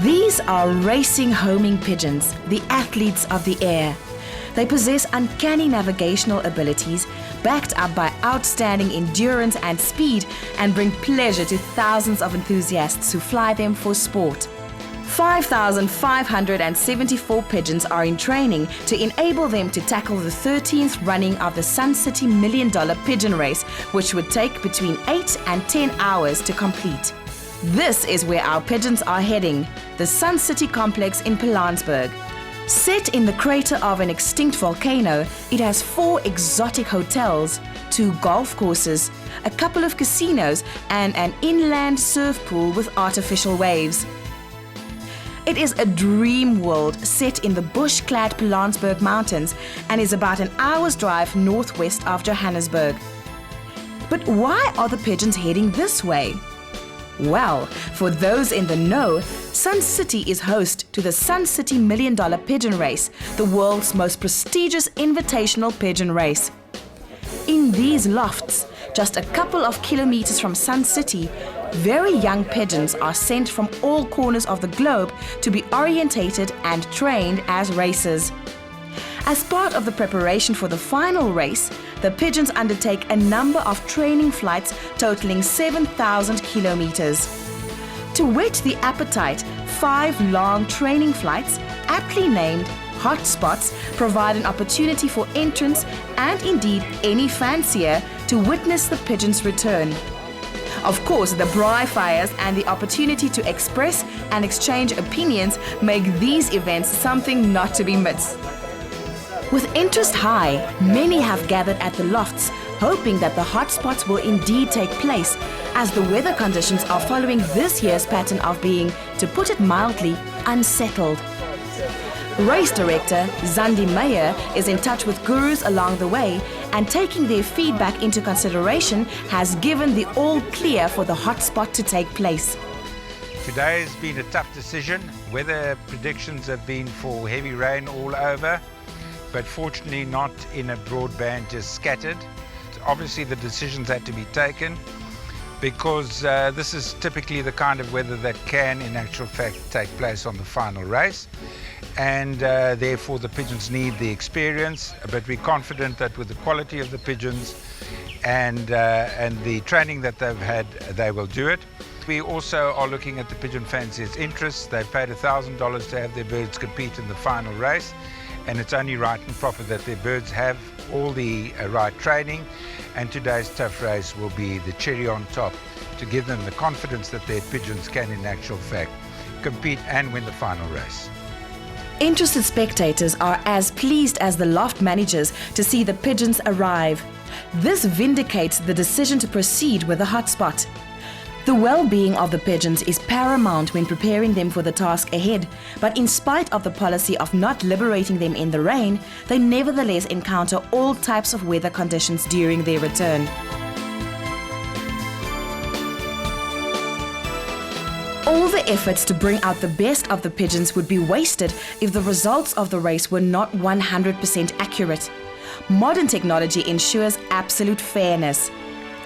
These are racing homing pigeons, the athletes of the air. They possess uncanny navigational abilities, backed up by outstanding endurance and speed, and bring pleasure to thousands of enthusiasts who fly them for sport. 5,574 pigeons are in training to enable them to tackle the 13th running of the Sun City $1 Million Pigeon Race, which would take between 8 and 10 hours to complete. This is where our pigeons are heading, the Sun City complex in Pilanesberg. Set in the crater of an extinct volcano, it has 4 exotic hotels, 2 golf courses, a couple of casinos, and an inland surf pool with artificial waves. It is a dream world set in the bush-clad Pilanesberg Mountains and is about an hour's drive northwest of Johannesburg. But why are the pigeons heading this way? Well, for those in the know, Sun City is host to the Sun City $1 Million Pigeon Race, the world's most prestigious invitational pigeon race. In these lofts, just a couple of kilometers from Sun City, very young pigeons are sent from all corners of the globe to be orientated and trained as racers. As part of the preparation for the final race, the pigeons undertake a number of training flights totaling 7,000 kilometers. To whet the appetite, 5 long training flights, aptly named hotspots, provide an opportunity for entrants and indeed any fancier to witness the pigeons' return. Of course, the braai fires and the opportunity to express and exchange opinions make these events something not to be missed. With interest high, many have gathered at the lofts, hoping that the hotspots will indeed take place, as the weather conditions are following this year's pattern of being, to put it mildly, unsettled. Race director Zandi Meyer is in touch with gurus along the way, and taking their feedback into consideration has given the all clear for the hotspot to take place. Today has been a tough decision. Weather predictions have been for heavy rain all over, but fortunately not in a broad band, just scattered. Obviously the decisions had to be taken because this is typically the kind of weather that can in actual fact take place on the final race, and therefore the pigeons need the experience, but we're confident that with the quality of the pigeons and the training that they've had, they will do it. We also are looking at the pigeon fanciers' interests. They've paid $1,000 to have their birds compete in the final race, and it's only right and proper that their birds have all the right training, and today's tough race will be the cherry on top to give them the confidence that their pigeons can in actual fact compete and win the final race. Interested spectators are as pleased as the loft managers to see the pigeons arrive. This vindicates the decision to proceed with the hotspot. The well-being of the pigeons is paramount when preparing them for the task ahead, but in spite of the policy of not liberating them in the rain, they nevertheless encounter all types of weather conditions during their return. All the efforts to bring out the best of the pigeons would be wasted if the results of the race were not 100% accurate. Modern technology ensures absolute fairness.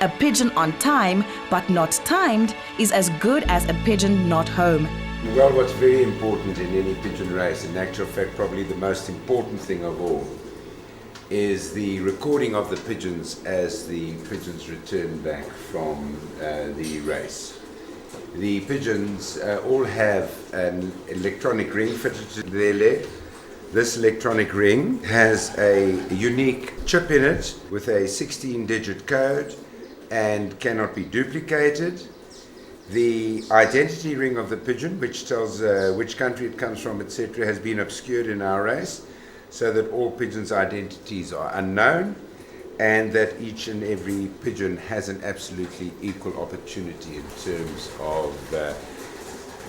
A pigeon on time, but not timed, is as good as a pigeon not home. Well, what's very important in any pigeon race, in actual fact probably the most important thing of all, is the recording of the pigeons as the pigeons return back from the race. The pigeons all have an electronic ring fitted to their leg. This electronic ring has a unique chip in it with a 16-digit code and cannot be duplicated. The identity ring of the pigeon, which tells which country it comes from, etc., has been obscured in our race so that all pigeons' identities are unknown, and that each and every pigeon has an absolutely equal opportunity in terms of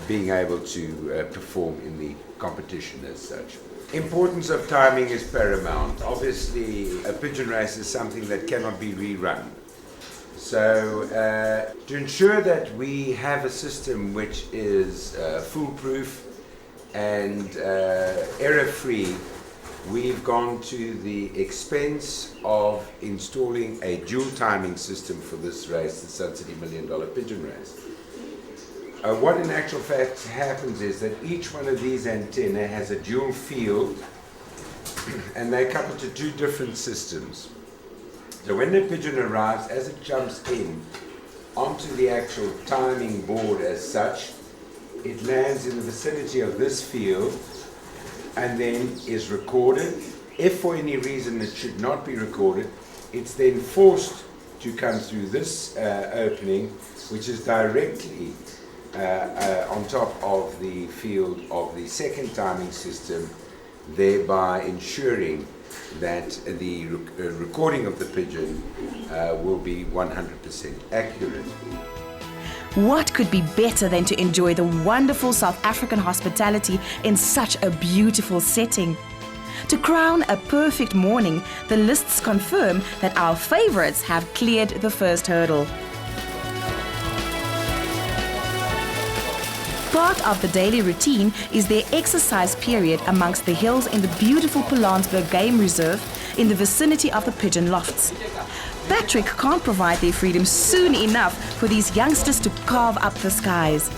being able to perform in the competition as such. Importance of timing is paramount. Obviously, a pigeon race is something that cannot be rerun. So to ensure that we have a system which is foolproof and error-free, we've gone to the expense of installing a dual timing system for this race, the Sun City $1 Million Pigeon Race. What in actual fact happens is that each one of these antennae has a dual field and they couple to two different systems. So when the pigeon arrives, as it jumps in onto the actual timing board as such, it lands in the vicinity of this field and then is recorded. If for any reason it should not be recorded, it's then forced to come through this opening, which is directly on top of the field of the second timing system, thereby ensuring that the recording of the pigeon will be 100% accurate. What could be better than to enjoy the wonderful South African hospitality in such a beautiful setting? To crown a perfect morning, the lists confirm that our favorites have cleared the first hurdle. Part of the daily routine is their exercise period amongst the hills in the beautiful Pilansberg Game Reserve in the vicinity of the Pigeon Lofts. Patrick can't provide their freedom soon enough for these youngsters to carve up the skies.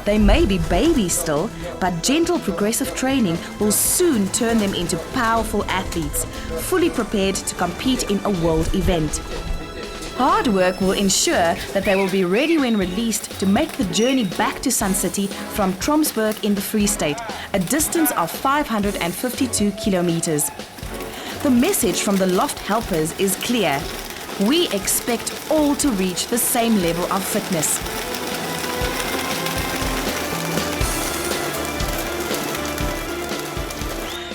They may be babies still, but gentle progressive training will soon turn them into powerful athletes, fully prepared to compete in a world event. Hard work will ensure that they will be ready when released to make the journey back to Sun City from Tromsburg in the Free State, a distance of 552 kilometers. The message from the Loft helpers is clear. We expect all to reach the same level of fitness.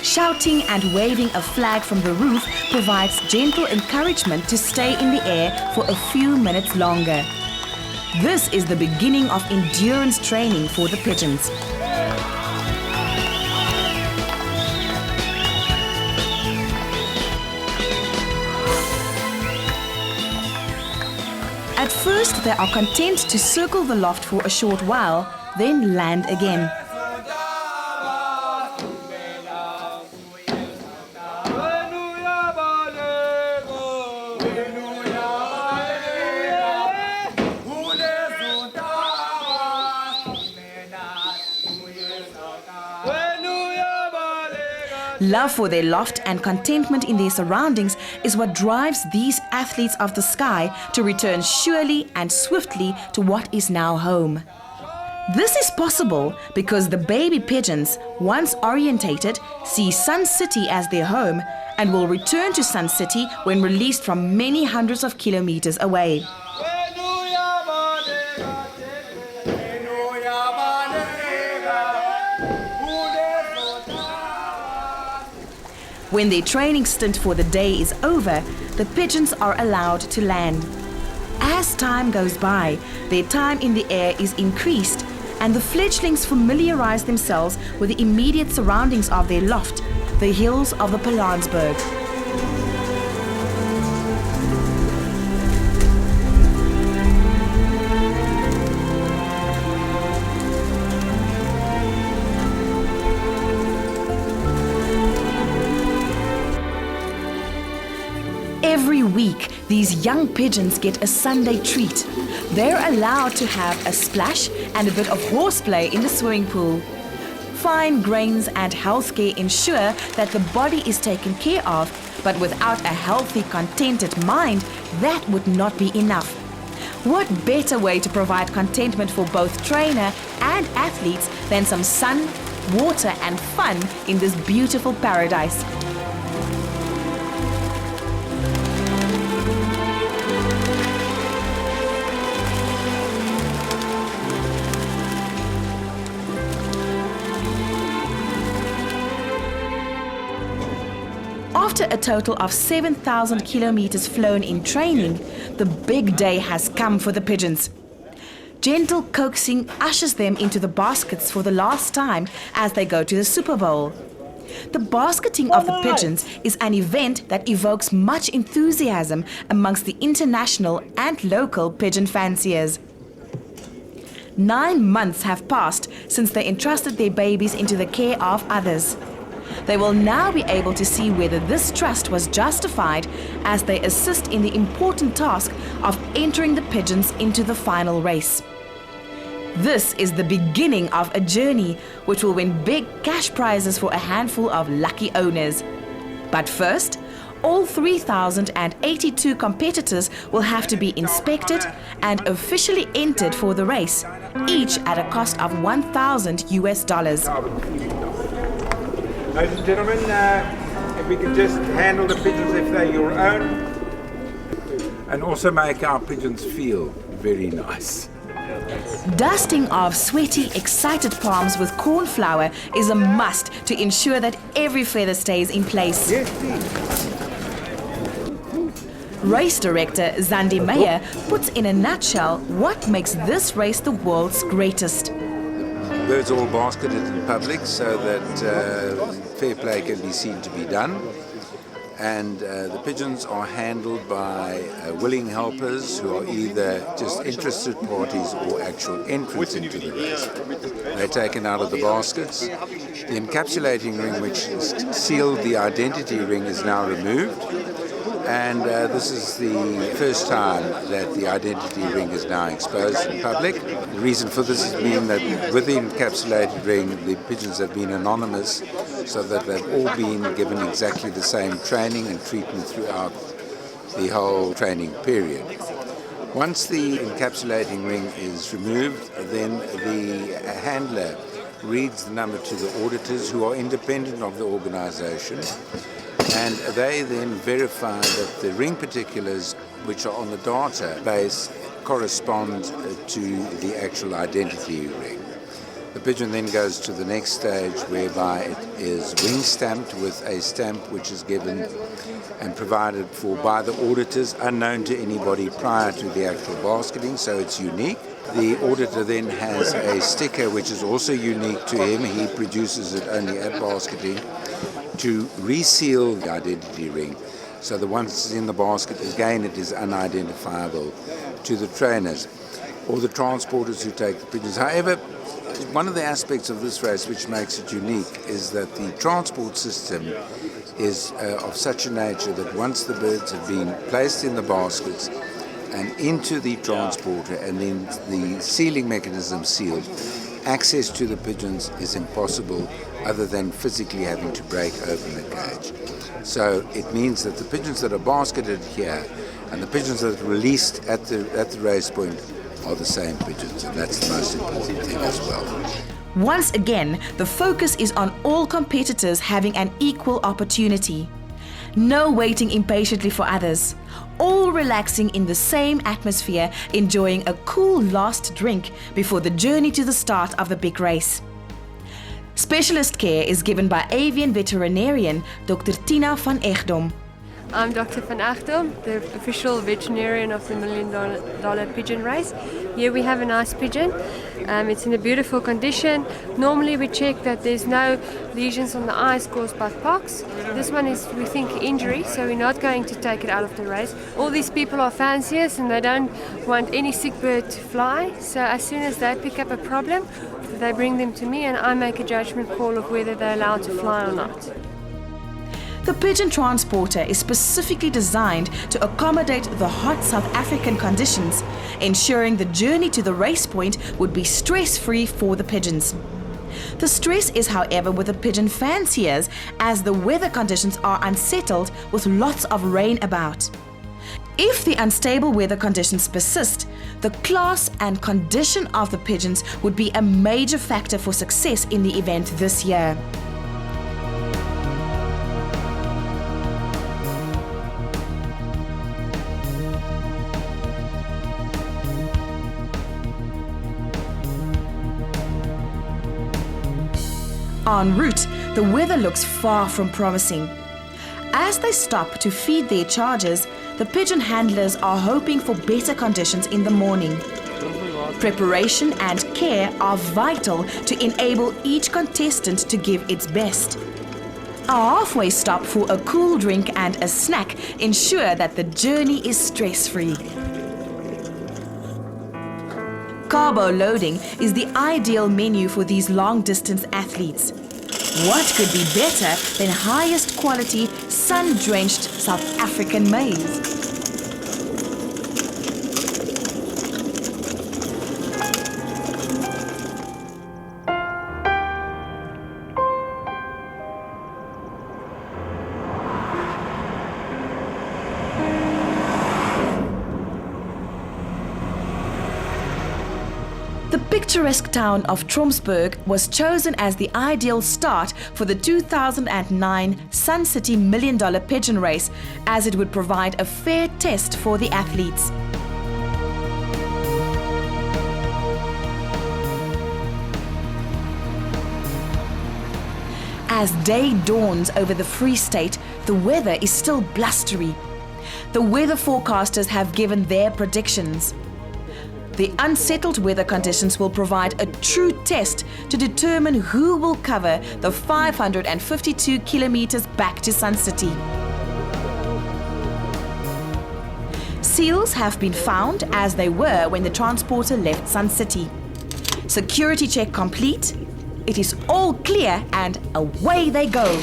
Shouting and waving a flag from the roof provides gentle encouragement to stay in the air for a few minutes longer. This is the beginning of endurance training for the pigeons. At first, they are content to circle the loft for a short while, then land again. Love for their loft and contentment in their surroundings is what drives these athletes of the sky to return surely and swiftly to what is now home. This is possible because the baby pigeons, once orientated, see Sun City as their home and will return to Sun City when released from many hundreds of kilometers away. When their training stint for the day is over, the pigeons are allowed to land. As time goes by, their time in the air is increased and the fledglings familiarize themselves with the immediate surroundings of their loft, the hills of the Pilansberg. Every week, these young pigeons get a Sunday treat. They're allowed to have a splash and a bit of horseplay in the swimming pool. Fine grains and healthcare ensure that the body is taken care of, but without a healthy, contented mind, that would not be enough. What better way to provide contentment for both trainer and athletes than some sun, water and fun in this beautiful paradise? After a total of 7,000 kilometers flown in training, the big day has come for the pigeons. Gentle coaxing ushers them into the baskets for the last time as they go to the Super Bowl. The basketing of the pigeons is an event that evokes much enthusiasm amongst the international and local pigeon fanciers. 9 months have passed since they entrusted their babies into the care of others. They will now be able to see whether this trust was justified as they assist in the important task of entering the pigeons into the final race. This is the beginning of a journey which will win big cash prizes for a handful of lucky owners. But first, all 3,082 competitors will have to be inspected and officially entered for the race, each at a cost of $1,000 US. Ladies and gentlemen, if we can just handle the pigeons if they're your own, and also make our pigeons feel very nice. Dusting of sweaty, excited palms with corn flour is a must to ensure that every feather stays in place. Yes, please. Race director Zandi Meyer puts in a nutshell what makes this race the world's greatest. Birds are all basketed in public so that fair play can be seen to be done. And the pigeons are handled by willing helpers who are either just interested parties or actual entrants into the race. They're taken out of the baskets. The encapsulating ring, which sealed the identity ring, is now removed. And this is the first time that the identity ring is now exposed in public. The reason for this has been that with the encapsulated ring, the pigeons have been anonymous, so that they've all been given exactly the same training and treatment throughout the whole training period. Once the encapsulating ring is removed, then the handler reads the number to the auditors, who are independent of the organization, and they then verify that the ring particulars which are on the database correspond to the actual identity ring. The pigeon then goes to the next stage, whereby it is ring stamped with a stamp which is given and provided for by the auditors, unknown to anybody prior to the actual basketing, so it's unique. The auditor then has a sticker which is also unique to him. He produces it only at basketing to reseal the identity ring, so that once it's in the basket, again it is unidentifiable to the trainers or the transporters who take the pigeons. However, one of the aspects of this race which makes it unique is that the transport system is of such a nature that once the birds have been placed in the baskets and into the transporter and then the sealing mechanism sealed, access to the pigeons is impossible other than physically having to break open the cage. So it means that the pigeons that are basketed here and the pigeons that are released at the race point are the same pigeons, and that's the most important thing as well. Once again, the focus is on all competitors having an equal opportunity. No waiting impatiently for others. All relaxing in the same atmosphere, enjoying a cool last drink before the journey to the start of the big race. Specialist care is given by avian veterinarian Dr. Tina van Egdom. I'm Dr. van Egdom, the official veterinarian of the $1 million pigeon race. Here we have a nice pigeon. It's in a beautiful condition. Normally we check that there's no lesions on the eyes caused by pox. This one is, we think, injury, so we're not going to take it out of the race. All these people are fanciers and they don't want any sick bird to fly. So as soon as they pick up a problem, they bring them to me and I make a judgment call of whether they're allowed to fly or not. The pigeon transporter is specifically designed to accommodate the hot South African conditions, ensuring the journey to the race point would be stress-free for the pigeons. The stress is, however, with the pigeon fanciers, as the weather conditions are unsettled with lots of rain about. If the unstable weather conditions persist, the class and condition of the pigeons would be a major factor for success in the event this year. En route, the weather looks far from promising. As they stop to feed their charges, the pigeon handlers are hoping for better conditions in the morning. Preparation and care are vital to enable each contestant to give its best. A halfway stop for a cool drink and a snack ensure that the journey is stress-free. Carbo loading is the ideal menu for these long-distance athletes. What could be better than highest quality, sun-drenched South African maize? The picturesque town of Tromsburg was chosen as the ideal start for the 2009 Sun City $1 Million Pigeon Race, as it would provide a fair test for the athletes. As day dawns over the Free State, the weather is still blustery. The weather forecasters have given their predictions. The unsettled weather conditions will provide a true test to determine who will cover the 552 kilometers back to Sun City. Seals have been found as they were when the transporter left Sun City. Security check complete. It is all clear and away they go.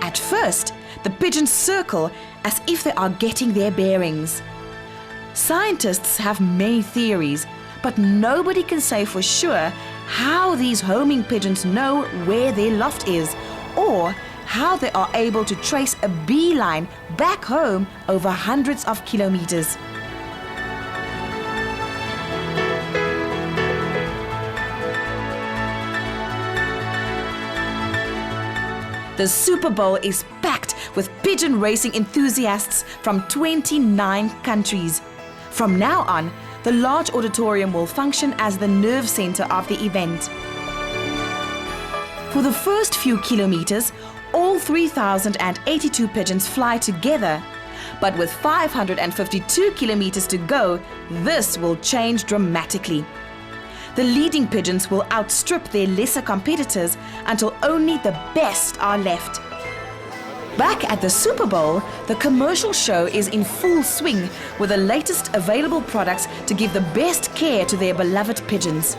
At first, the pigeons circle as if they are getting their bearings. Scientists have many theories, but nobody can say for sure how these homing pigeons know where their loft is, or how they are able to trace a beeline back home over hundreds of kilometers. The Super Bowl is packed with pigeon racing enthusiasts from 29 countries. From now on, the large auditorium will function as the nerve center of the event. For the first few kilometers, all 3,082 pigeons fly together. But with 552 kilometers to go, this will change dramatically. The leading pigeons will outstrip their lesser competitors until only the best are left. Back at the Super Bowl, the commercial show is in full swing with the latest available products to give the best care to their beloved pigeons.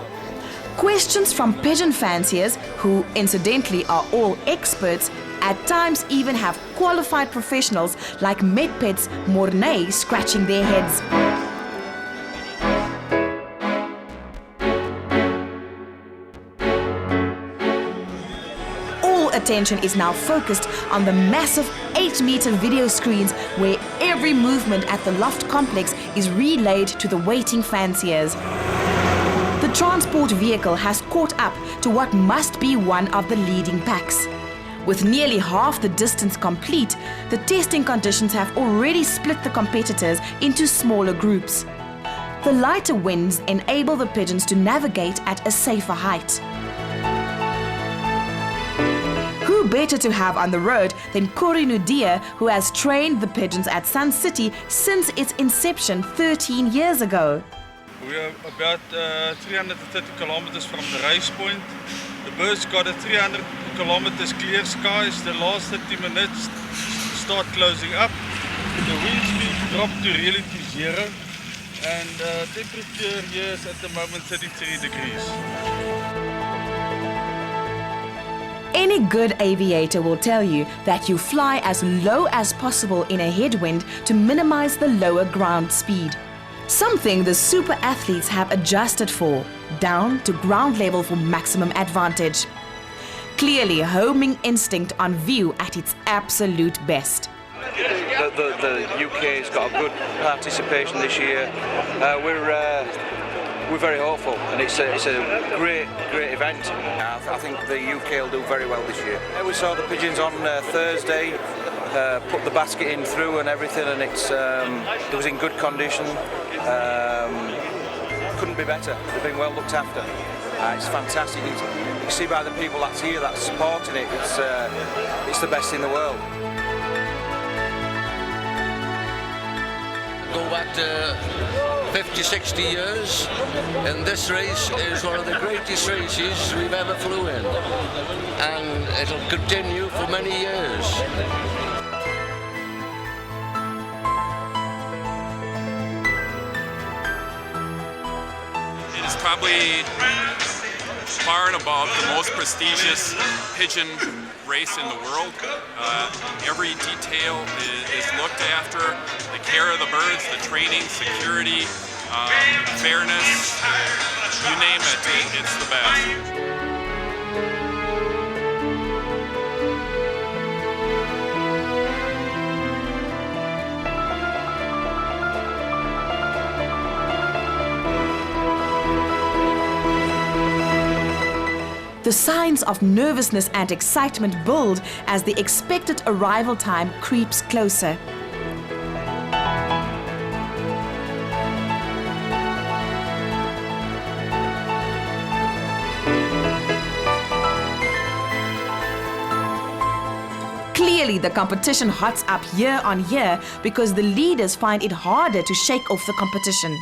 Questions from pigeon fanciers, who incidentally are all experts, at times even have qualified professionals like MedPets Mornay scratching their heads. Attention is now focused on the massive 8-meter video screens where every movement at the loft complex is relayed to the waiting fanciers. The transport vehicle has caught up to what must be one of the leading packs. With nearly half the distance complete, the testing conditions have already split the competitors into smaller groups. The lighter winds enable the pigeons to navigate at a safer height. Who better to have on the road than Corey Nudia, who has trained the pigeons at Sun City since its inception 13 years ago. We are about 330 kilometers from the race point. The birds got a 300 kilometers clear skies. The last 30 minutes start closing up. The wind speed dropped to reality zero, and temperature here is at the moment 33 degrees. Any good aviator will tell you that you fly as low as possible in a headwind to minimize the lower ground speed. Something the super athletes have adjusted for, down to ground level for maximum advantage. Clearly, homing instinct on view at its absolute best. The UK's got a good participation this year. We're very hopeful, and it's a great event. I think the UK will do very well this year. We saw the pigeons on Thursday, put the basket in through and everything, and it was in good condition. Couldn't be better. They've been well looked after. It's fantastic. You can see by the people that's here, that's supporting it. It's the best in the world. Go back to 50, 60 years, and this race is one of the greatest races we've ever flew in, and it'll continue for many years. It is probably far and above the most prestigious pigeon race in the world. Every detail is looked after, the care of the birds, the training, security, fairness, you name it, it's the best. The signs of nervousness and excitement build as the expected arrival time creeps closer. Clearly, the competition hots up year on year because the leaders find it harder to shake off the competition.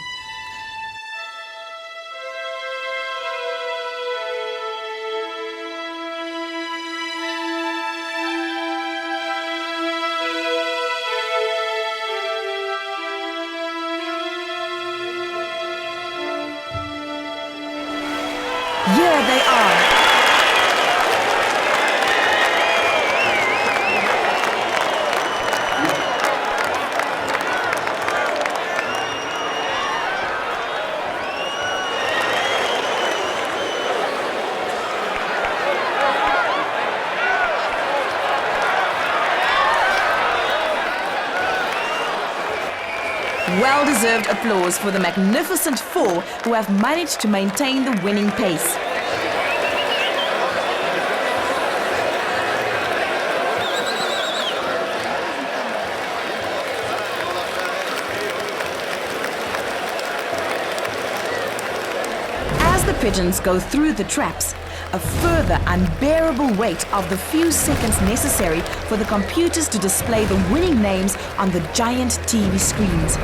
Here they are. Well-deserved applause for the magnificent four who have managed to maintain the winning pace. As the pigeons go through the traps, a further unbearable weight of the few seconds necessary for the computers to display the winning names on the giant TV screens.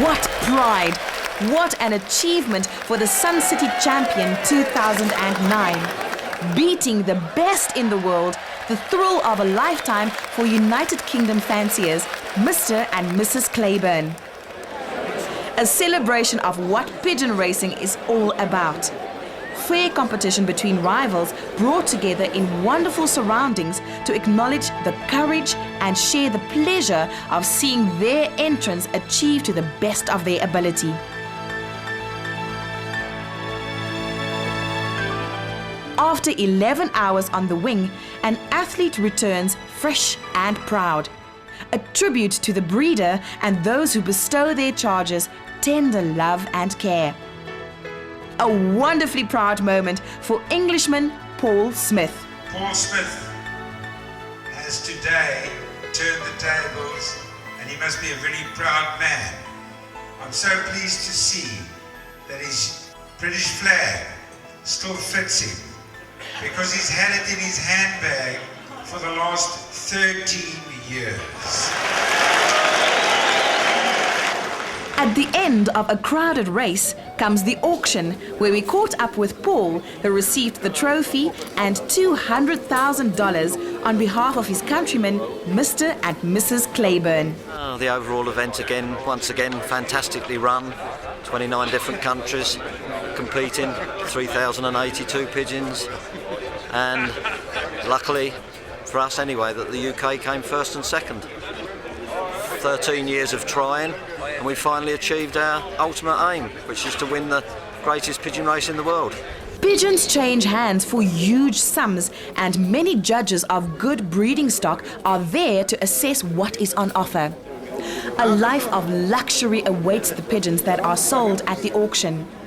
What pride! What an achievement for the Sun City champion 2009. Beating the best in the world, the thrill of a lifetime for United Kingdom fanciers, Mr. and Mrs. Claiborne. A celebration of what pigeon racing is all about. Fair competition between rivals brought together in wonderful surroundings to acknowledge the courage and share the pleasure of seeing their entrants achieve to the best of their ability. After 11 hours on the wing, an athlete returns fresh and proud. A tribute to the breeder and those who bestow their charges tender love and care. A wonderfully proud moment for Englishman Paul Smith. Paul Smith has today turned the tables, and he must be a very proud man. I'm so pleased to see that his British flag still fits him, because he's had it in his handbag for the last 13 years. At the end of a crowded race comes the auction, where we caught up with Paul, who received the trophy and $200,000 on behalf of his countrymen, Mr. and Mrs. Claiborne. The overall event once again, fantastically run. 29 different countries competing, 3,082 pigeons, and luckily for us anyway that the UK came first and second. 13 years of trying, and we finally achieved our ultimate aim, which is to win the greatest pigeon race in the world. Pigeons change hands for huge sums, and many judges of good breeding stock are there to assess what is on offer. A life of luxury awaits the pigeons that are sold at the auction.